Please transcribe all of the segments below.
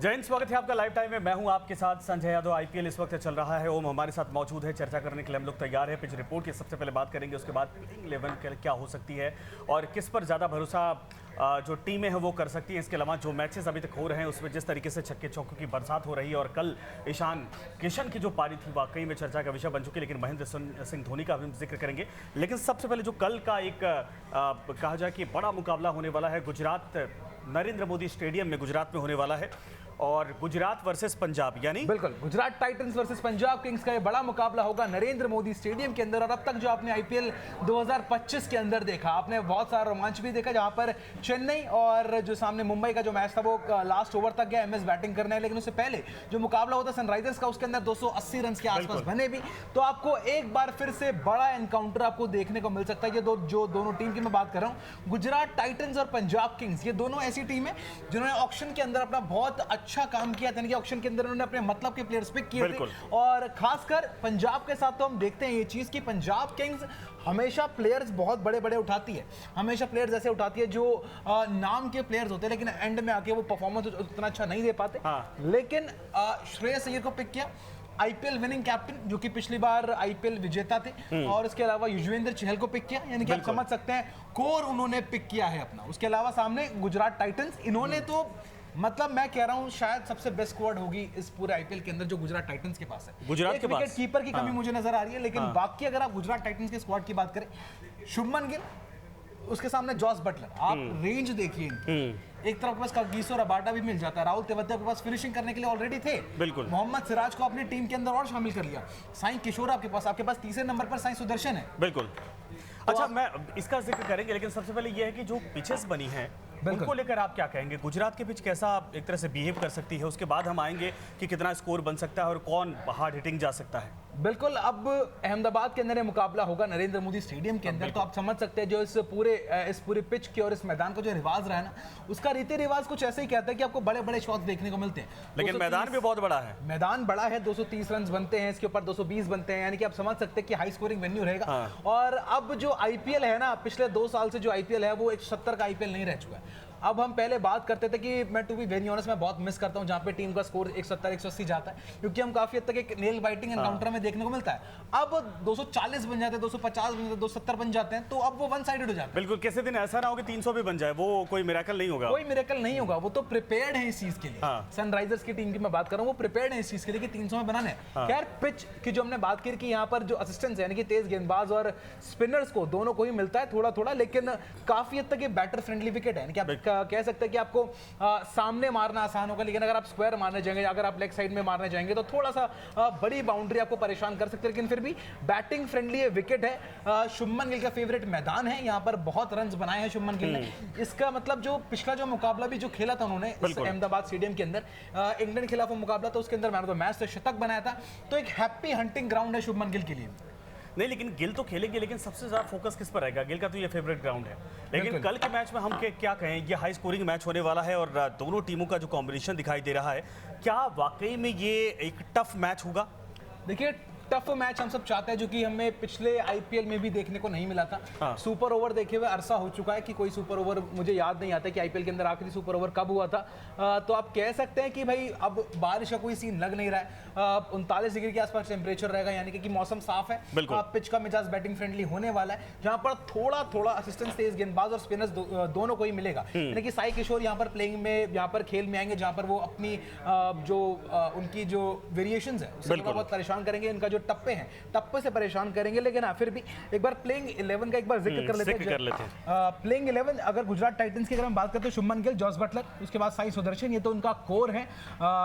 जय हिंद, स्वागत है आपका लाइव टाइम में। मैं हूं आपके साथ संजय यादव। आईपीएल इस वक्त चल रहा है। ओम हमारे साथ मौजूद है। चर्चा करने के लिए हम लोग तैयार हैं। पिच रिपोर्ट की सबसे पहले बात करेंगे, उसके बाद प्लेइंग 11 क्या हो सकती है और किस पर ज़्यादा भरोसा जो टीमें हैं वो कर सकती हैं। इसके अलावा जो मैचेस अभी तक हो रहे हैं उसमें जिस तरीके से छक्के चौकों की बरसात हो रही है और कल ईशान किशन की जो पारी थी वाकई में चर्चा का विषय बन चुकी है। लेकिन महेंद्र सिंह धोनी का भी हम जिक्र करेंगे। लेकिन सबसे पहले जो कल का एक कहा जाए कि बड़ा मुकाबला होने वाला है, गुजरात नरेंद्र मोदी स्टेडियम में गुजरात में होने वाला है और गुजरात वर्सेस पंजाब, यानी बिल्कुल Gujarat Titans versus Punjab Kings का ये बड़ा मुकाबला होगा नरेंद्र मोदी स्टेडियम के अंदर। और अब तक जो आपने आईपीएल 2025 के अंदर देखा, आपने बहुत सारा रोमांच भी देखा, जहां पर चेन्नई और जो सामने मुंबई का जो मैच था वो लास्ट ओवर तक गया, एमएस बैटिंग करने। लेकिन उससे पहले जो मुकाबला होता सनराइजर्स का, उसके अंदर 280 रन के आसपास बने भी। तो आपको एक बार फिर से बड़ा एनकाउंटर आपको देखने को मिल सकता है। ये जो दोनों टीम की मैं बात कर रहा हूँ, गुजरात टाइटंस और पंजाब किंग्स, ये दोनों ऐसी टीम है जिन्होंने ऑक्शन के अंदर अपना बहुत अच्छा काम किया था। यानी कि ऑक्शन के अंदर उन्होंने अपने मतलब के प्लेयर्स पिक किए थे। और खासकर पंजाब के साथ तो हम देखते हैं ये चीज कि पंजाब किंग्स हमेशा प्लेयर्स बहुत बड़े बड़े उठाती है, हमेशा प्लेयर्स ऐसे उठाती है जो नाम के प्लेयर्स होते हैं, लेकिन एंड में आके वो परफॉर्मेंस उतना अच्छा नहीं दे पाते। लेकिन श्रेयस अय्यर को पिक किया, आईपीएल विनिंग कैप्टन, जो कि पिछली बार आईपीएल विजेता थे। और इसके अलावा युजवेंद्र चहल को पिक किया, यानी कि आप समझ सकते हैं कोर उन्होंने पिक किया है अपना। उसके अलावा सामने गुजरात टाइटंस, इन्होंने तो मतलब मैं कह रहा हूं शायद सबसे बेस्ट स्क्वाड होगी इस पूरे आईपीएल के अंदर जो गुजरात टाइटंस के पास है। गुजरात के पास विकेट कीपर की कमी मुझे नजर आ रही है, लेकिन बाकी अगर आप गुजरात टाइटंस के स्क्वाड की बात करें, शुभमन गिल, उसके सामने जॉस बटलर, आप रेंज देखिए। एक तरफ के पास कागिसो रबाडा भी मिल जाता है, राहुल तेवतिया के पास फिनिशिंग करने के लिए ऑलरेडी थे। बिल्कुल, मोहम्मद सिराज को अपनी टीम के अंदर और शामिल कर लिया। साई किशोर आपके पास तीसरे नंबर पर साई सुदर्शन है। बिल्कुल। अच्छा, मैं इसका जिक्र करेंगे, लेकिन सबसे पहले यह है कि जो पिचेस बनी हैं उनको लेकर आप क्या कहेंगे? गुजरात के पिच कैसा एक तरह से बिहेव कर सकती है? उसके बाद हम आएंगे कि कितना स्कोर बन सकता है और कौन हार्ड हिटिंग जा सकता है। बिल्कुल, अब अहमदाबाद के अंदर ये मुकाबला होगा नरेंद्र मोदी स्टेडियम के अंदर। तो आप समझ सकते हैं जो इस पूरे पिच के और इस मैदान का जो रिवाज रहा है ना, उसका रीति रिवाज कुछ ऐसे ही कहता है कि आपको बड़े बड़े शॉट्स देखने को मिलते हैं। लेकिन मैदान भी बहुत बड़ा है। मैदान बड़ा है, 230 रन बनते हैं, इसके ऊपर 220 बनते हैं, यानी कि आप समझ सकते हैं कि हाई स्कोरिंग वेन्यू रहेगा। और अब जो आईपीएल है ना, पिछले 2 साल से जो आईपीएल है वो 170 का आईपीएल नहीं रह चुका है। अब हम पहले बात करते थे कि मैं टू बी वेरी ऑनेस्ट मैं बहुत मिस करता हूं जहां पे टीम का स्कोर 170 180 जाता है, क्योंकि हम काफी हद तक एक नेल बाइटिंग एनकाउंटर में देखने को मिलता है। अब 240 बन जाते हैं, 250 बन जाते हैं, 270 बन जाते हैं, तो अब वो वन साइडेड हो जाता है। बिल्कुल, किसी दिन ऐसा ना हो कि 300 भी बन जाए, वो कोई मिरेकल नहीं होगा। कोई मिरेकल नहीं होगा, वो तो प्रिपेयर्ड है इस चीज के लिए। सनराइजर्स की टीम की मैं बात कर रहा हूं, वो प्रिपेयर्ड है इस चीज के लिए कि 300 में बनाने। खैर, पिच की जो हमने बात की कि यहाँ पर जो असिस्टेंस है, यानी कि तेज गेंदबाज और स्पिनर्स को दोनों को ही मिलता है थोड़ा थोड़ा, लेकिन काफी हद तक ये बैटर फ्रेंडली विकेट है। आप कह सकते हैं कि आपको सामने मारना आसान होगा, लेकिन अगर आप स्क्वायर मारने जाएंगे, अगर आप लेग साइड में मारने जाएंगे तो थोड़ा सा बड़ी बाउंड्री आपको परेशान कर सकते हैं। लेकिन फिर भी बैटिंग फ्रेंडली विकेट है। शुभमन गिल का फेवरेट मैदान है, यहाँ पर बहुत रन्स बनाए हैं शुभमन गिल ने। इसका मतलब जो पिछला जो मुकाबला भी जो खेला था उन्होंने अहमदाबाद स्टेडियम के अंदर, इंग्लैंड के खिलाफ वो मुकाबला, तो उसके अंदर मैन ऑफ द मैच से शतक बनाया था। तो एक हैप्पी हंटिंग ग्राउंड है शुभमन गिल के लिए। नहीं, लेकिन गिल तो खेलेंगे, लेकिन सबसे ज्यादा फोकस किस पर रहेगा? गिल का तो ये फेवरेट ग्राउंड है। लेकिन कल के मैच में हम क्या कहें, ये हाई स्कोरिंग मैच होने वाला है और दोनों टीमों का जो कॉम्बिनेशन दिखाई दे रहा है, क्या वाकई में ये एक टफ मैच होगा? देखिए, टफ मैच हम सब चाहते हैं, जो कि हमें पिछले आईपीएल में भी देखने को नहीं मिला था। सुपर ओवर देखे हुए अरसा हो चुका है कि कोई सुपर ओवर मुझे याद नहीं आता कि आईपीएल के अंदर आखिरी सुपर ओवर कब हुआ था। तो आप कह सकते हैं कि भाई अब बारिश का कोई सीन लग नहीं रहा है। 39 डिग्री के आसपास टेम्परेचर रहेगा, यानी कि मौसम साफ है। पिच का मिजाज बैटिंग फ्रेंडली होने वाला है, जहां पर थोड़ा थोड़ा असिस्टेंस तेज गेंदबाज और स्पिनर्स दोनों को ही मिलेगा। यानी कि साई किशोर यहाँ पर प्लेइंग में, यहाँ पर खेल में आएंगे, जहां पर वो अपनी उनकी जो वेरिएशंस है उससे बहुत परेशान करेंगे। इनका जो टप्पे हैं, टप्पे से परेशान करेंगे। लेकिन फिर भी एक बार प्लेइंग 11 का एक बार जिक्र कर लेते हैं। प्लेइंग 11 अगर गुजरात टाइटंस की अगर हम बात करते हैं, शुभमन गिल, जॉस बटलर, उसके बाद साई सुदर्शन, ये तो उनका कोर है।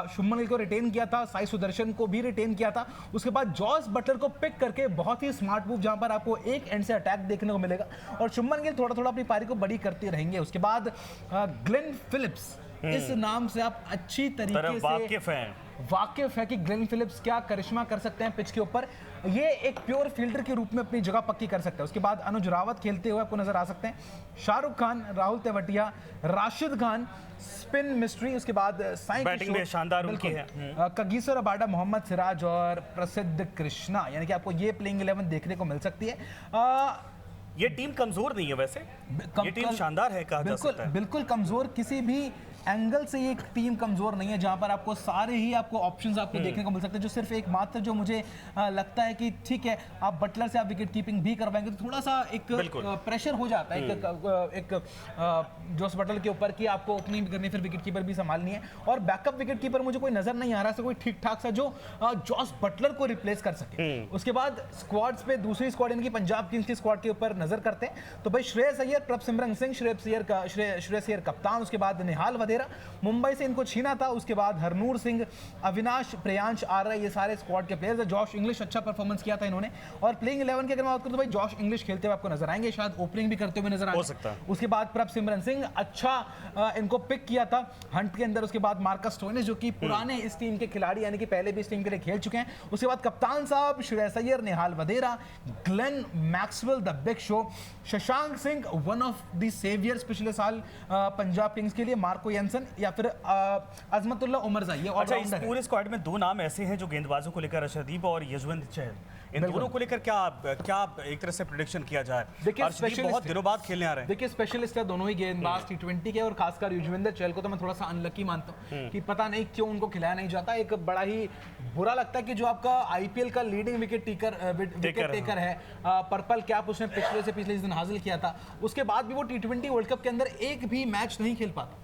शुभमन गिल को रिटेन किया था, साई सुदर्शन को भी रिटेन किया था। उसके बाद जॉस बटलर को पिक करके बहुत ही स्मार्ट मूव, जहां पर आपको एक एंड से अटैक देखने को मिलेगा और शुभमन गिल थोड़ा थोड़ा अपनी पारी को बड़ी करते रहेंगे। उसके बाद ग्लेन फिलिप्स, इस नाम से आप अच्छी तरीके से वाकिफ है कि ग्लेन फिलिप्स क्या करिश्मा कर सकते हैं पिच के ऊपर। ये एक प्योर फील्डर के रूप में अपनी जगह पक्की कर सकते हैं। उसके बाद अनुज रावत खेलते हुए आपको नजर आ सकते हैं, शाहरुख खान, राहुल तेवतिया, राशिद खान, स्पिन मिस्ट्री, उसके बाद साई बैटिंग में शानदार उनकी है, कागिसो रबाडा, मोहम्मद सिराज और प्रसिद्ध कृष्णा, यानी कि आपको ये प्लेइंग 11 देखने को मिल सकती है। ये टीम कमजोर नहीं है वैसे, ये टीम शानदार है, कहा जा सकता है। बिल्कुल कमजोर किसी भी एंगल से ये टीम कमजोर नहीं है, जहां पर आपको सारे ही आपको ऑप्शंस आपको देखने को मिल सकते हैं। जो सिर्फ एक मात्र जो मुझे लगता है कि ठीक है, आप बटलर से आप विकेट कीपिंग भी करवाएंगे तो थोड़ा सा एक प्रेशर हो जाता है एक जोस बटलर के ऊपर कि आपको ओपनिंग करनी, फिर विकेट कीपर भी संभालनी है। और बैकअप विकेट कीपर मुझे कोई नजर नहीं आ रहा कोई ठीक ठाक सा जो जॉस बटलर को रिप्लेस कर सके। उसके बाद स्क्वाड्स पे दूसरी स्क्वाड इनकी पंजाब किंग्स की स्क्वाड के ऊपर नजर करते हैं तो भाई श्रेयस अय्यर, प्रभसिमरन सिंह, श्रेयस अय्यर कप्तान, उसके बाद निहाल वधेरा, मुंबई से इनको छीना था, उसके बाद हरनूर सिंह, अविनाश, प्रियांश आर्य, ये सारे स्क्वाड के प्लेयर्स हैं। जॉश इंग्लिश अच्छा परफॉर्मेंस किया था इन्होंने। और प्लेइंग 11 की अगर मैं बात करूं तो भाई जॉश इंग्लिश खेलते हुए आपको नजर आएंगे, शायद ओपनिंग भी करते हुए नजर आएंगे। उसके बाद प्रभसिमरन सिंह अच्छा इनको पिक किया था हंट के अंदर। उसके बाद मार्कस स्टोइनिस जो कि पुराने इस टीम के खिलाड़ी यानी कि पहले भी इस टीम के लिए खेल चुके हैं। उसके बाद कप्तान साहब Shreyas Iyer, Nehal Wadhera, Glenn Maxwell the big show, Shashank Singh one of the saviours पिछले साल पंजाब किंग्स के लिए, मार्को येंसन या फिर अजमतुल्लाह उमरज़ाई। ये अच्छा, इस पूरे स्क्वाड में दो नाम ऐसे हैं जो गेंदबाजों को लेकर अर्शदीप और यजुवेंद्र चहल, इन दोनों को लेकर क्या एक तरह से प्रेडिक्शन किया जाए? देखिए बहुत दिनों बाद खेलने आ रहे हैं। देखिए स्पेशलिस्ट है दोनों ही गेंदबाज T20 के, और खासकर युजवेंद्र चहल को तो मैं थोड़ा सा अनलकी मानता हूं कि पता नहीं क्यों उनको खिलाया नहीं जाता। एक बड़ा ही बुरा लगता है कि जो आपका आईपीएल का लीडिंग विकेट टेकर है, पर्पल कैप उसने पिछले सीजन हासिल किया था, उसके बाद भी वो T20 वर्ल्ड कप के अंदर एक भी मैच नहीं खेल पाता।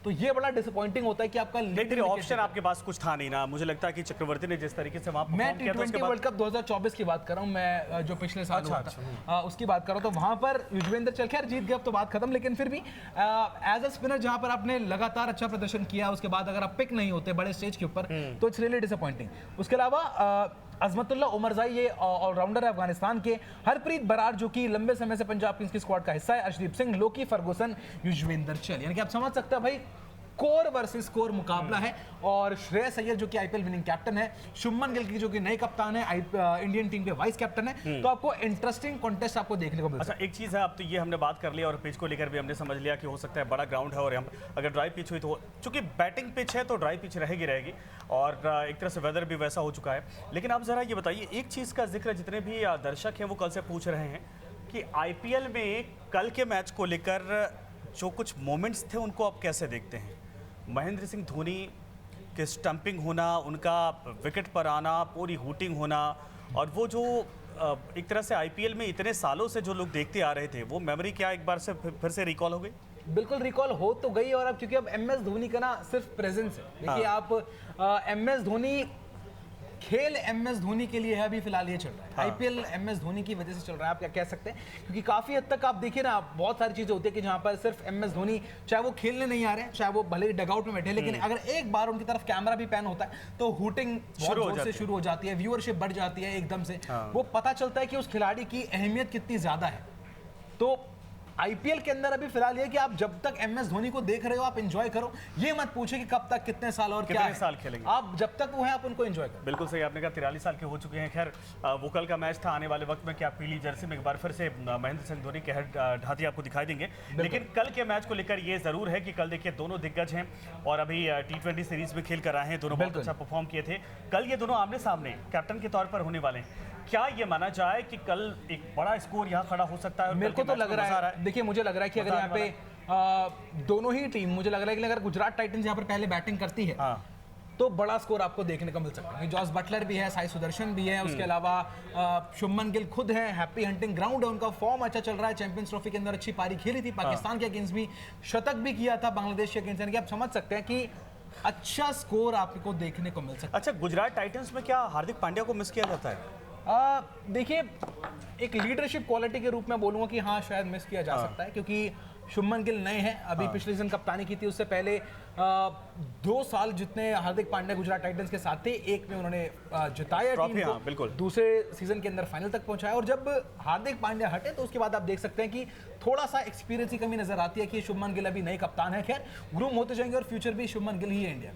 तो ये बड़ा डिसअपॉइंटिंग होता है कि आपका ऑप्शन आपके पास कुछ था नहीं ना। मुझे लगता है कि चक्रवर्ती ने जिस तरीके से वहां मैं T20 वर्ल्ड कप 2024 की बात कर रहा हूं, मैं जो पिछले साल हुआ था उसकी बात कर रहा हूं, तो वहां पर युजवेंद्र चहल खैर जीत गए, अब तो बात खत्म, लेकिन फिर भी एज अ स्पिनर जहां पर आपने लगातार अच्छा प्रदर्शन किया, उसके बाद अगर आप पिक नहीं होते बड़े स्टेज के ऊपर तो इट्स रियली डिसअपॉइंटिंग। उसके अलावा अजमतुल्लाह उमरज़ाई ये ऑलराउंडर है अफगानिस्तान के, हरप्रीत बरार जो कि लंबे समय से पंजाब किंग्स की स्क्वाड का हिस्सा है, अर्शदीप सिंह, लोकी फर्गुसन, युजवेंद्र चहल, यानी कि आप समझ सकते हैं भाई कोर वर्सेस कोर मुकाबला है। और श्रेयस अय्यर जो कि आईपीएल विनिंग कैप्टन है, शुभमन गिल की जो कि नए कप्तान है, इंडियन टीम के वाइस कैप्टन है, तो आपको इंटरेस्टिंग कॉन्टेस्ट आपको देखने को मिल सकता है। अच्छा, एक चीज़ है, अब तो ये हमने बात कर लिया और पिच को लेकर भी हमने समझ लिया कि हो सकता है बड़ा ग्राउंड है, और हम अगर ड्राई पिच हुई तो चूंकि बैटिंग पिच है तो ड्राई पिच रहेगी, और एक तरह से वेदर भी वैसा हो चुका है। लेकिन आप ज़रा ये बताइए, एक चीज़ का जिक्र जितने भी दर्शक हैं वो कल से पूछ रहे हैं कि आईपीएल में कल के मैच को लेकर जो कुछ मोमेंट्स थे उनको आप कैसे देखते हैं? महेंद्र सिंह धोनी के स्टंपिंग होना, उनका विकेट पर आना, पूरी हूटिंग होना, और वो जो एक तरह से आईपीएल में इतने सालों से जो लोग देखते आ रहे थे, वो मेमोरी क्या एक बार से फिर से रिकॉल हो गई? बिल्कुल रिकॉल हो तो गई, और अब क्योंकि अब एमएस धोनी का ना सिर्फ प्रेजेंस है। देखिए आप एमएस धोनी, खेल एमएस धोनी के लिए है अभी फिलहाल ये चल रहा है, आईपीएल एमएस धोनी की वजह से चल रहा है, आप क्या कह सकते हैं, क्योंकि काफी हद तक आप देखिए ना, बहुत सारी चीजें होती है कि जहां पर सिर्फ एमएस धोनी, चाहे वो खेलने नहीं आ रहे हैं, चाहे वो भले ही डगआउट में बैठे, लेकिन अगर एक बार उनकी तरफ कैमरा भी पैन होता है तो हूटिंग बहुत जोर से शुरू हो जाती है, व्यूअरशिप बढ़ जाती है एकदम से, वो पता चलता है कि उस खिलाड़ी की अहमियत कितनी ज्यादा है। तो आईपीएल के अंदर अभी फिलहाल ये कि आप जब तक एमएस धोनी को देख रहे हो आप एंजॉय करो, ये मत पूछे कि कब तक, कितने साल और कितने साल खेलेंगे, आप जब तक वो है आप उनको एंजॉय करो। बिल्कुल सही आपने कहा, 43 साल के हो चुके हैं। खैर वो कल का मैच था, आने वाले वक्त में क्या पीली जर्सी में एक बार फिर से महेंद्र सिंह धोनी के हेड ढाती आपको दिखाई देंगे। लेकिन कल के मैच को लेकर ये जरूर है कि कल देखिए दोनों दिग्गज हैं और अभी T20 सीरीज में खेल कर आए हैं, दोनों बहुत अच्छा परफॉर्म किए थे। कल ये दोनों आमने सामने कैप्टन के तौर पर होने वाले हैं। क्या ये माना जाए कि कल एक बड़ा स्कोर यहाँ खड़ा हो सकता है? मेरे को तो लग रहा है, देखिए मुझे लग रहा है कि अगर यहाँ पे दोनों ही टीम, मुझे लग रहा है कि अगर गुजरात टाइटंस यहाँ पर पहले बैटिंग करती है तो बड़ा स्कोर आपको देखने को मिल सकता है। जॉस बटलर भी है, साई सुदर्शन भी है, उसके अलावा शुभमन गिल खुद है, हैप्पी हंटिंग ग्राउंड है, उनका फॉर्म अच्छा चल रहा है, चैंपियंस ट्रॉफी के अंदर अच्छी पारी खेली थी, पाकिस्तान के अगेंस्ट भी शतक भी किया था, बांग्लादेश के अगेंस्ट, यानी कि आप समझ सकते हैं कि अच्छा स्कोर आपको देखने को मिल सकता है। अच्छा, गुजरात टाइटंस में क्या हार्दिक पांड्या को मिस किया जाता है? देखिए एक लीडरशिप क्वालिटी के रूप में बोलूंगा कि हाँ शायद मिस किया जा सकता है, क्योंकि शुभमन गिल नए हैं, अभी पिछले सीजन कप्तानी की थी, उससे पहले 2 साल जितने हार्दिक पांड्या गुजरात टाइटंस के साथ थे, एक में उन्होंने जिताया टीम को, बिल्कुल दूसरे सीजन के अंदर फाइनल तक पहुंचाया, और जब हार्दिक पांड्या हटे तो उसके बाद आप देख सकते हैं कि थोड़ा सा एक्सपीरियंस की कमी नजर आती है कि शुभमन गिल अभी नए कप्तान है। खैर ग्रूम होते जाएंगे और फ्यूचर भी शुभमन गिल ही है इंडिया।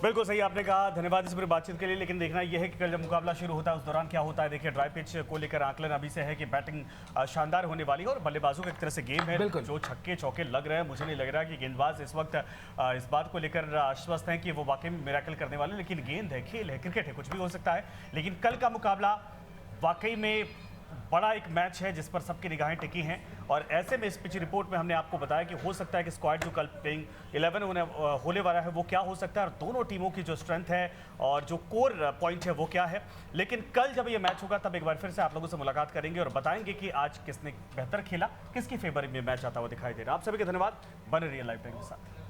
बिल्कुल सही आपने कहा, धन्यवाद इस पूरी बातचीत के लिए। लेकिन देखना यह है कि कल जब मुकाबला शुरू होता है उस दौरान क्या होता है। देखिए ड्राई पिच को लेकर आकलन अभी से है कि बैटिंग शानदार होने वाली है और बल्लेबाजों का एक तरह से गेम है, जो छक्के चौके लग रहे हैं, मुझे नहीं लग रहा कि गेंदबाज इस वक्त इस बात को लेकर आश्वस्त हैं कि वो वाकई में मिरेकल करने वाले, लेकिन गेंद है, खेल है, क्रिकेट है, कुछ भी हो सकता है। लेकिन कल का मुकाबला वाकई में बड़ा एक मैच है जिस पर सबकी निगाहें टिकी हैं और ऐसे में इस पिच रिपोर्ट में हमने आपको बताया कि हो सकता है कि स्क्वाड जो कल प्लेइंग 11 होने वाला है वो क्या हो सकता है और दोनों टीमों की जो स्ट्रेंथ है और जो कोर पॉइंट है वो क्या है। लेकिन कल जब ये मैच होगा तब एक बार फिर से आप लोगों से मुलाकात करेंगे और बताएंगे कि आज किसने बेहतर खेला, किसकी फेवर में मैच आता हुआ दिखाई दे रहा है। आप सभी का धन्यवाद, बने रहिए लाइव टाइम के साथ।